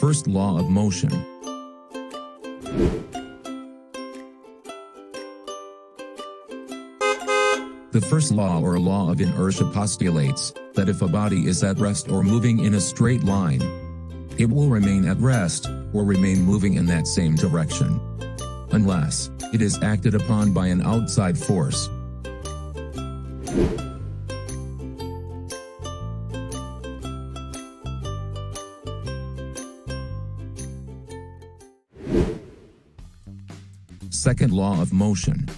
First law of motion. The first law or law of inertia postulates that if a body is at rest or moving in a straight line, it will remain at rest or remain moving in that same direction, unless it is acted upon by an outside force. Second law of motion.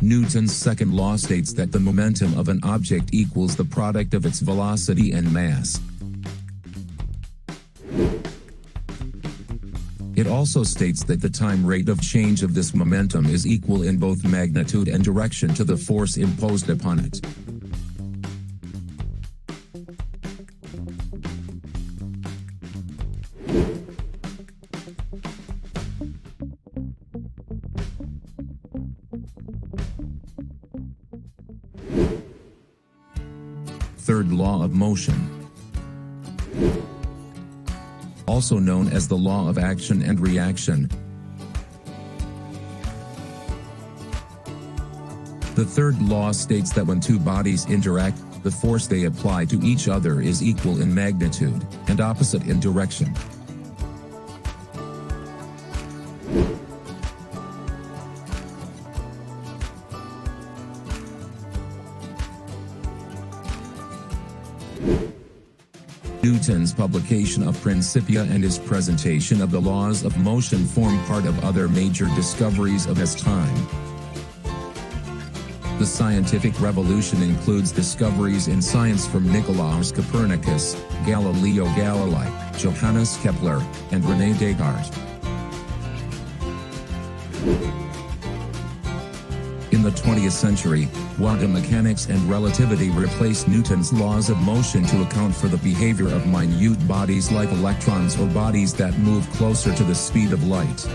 Newton's second law states that the momentum of an object equals the product of its velocity and mass. It also states that the time rate of change of this momentum is equal in both magnitude and direction to the force imposed upon it. Third law of motion. Also known as the law of action and reaction. The third law states that when two bodies interact, the force they apply to each other is equal in magnitude and opposite in direction. Newton's publication of Principia and his presentation of the laws of motion form part of other major discoveries of his time. The scientific revolution includes discoveries in science from Nicolaus Copernicus, Galileo Galilei, Johannes Kepler, and René Descartes. In the 20th century, quantum mechanics and relativity replaced Newton's laws of motion to account for the behavior of minute bodies like electrons or bodies that move closer to the speed of light.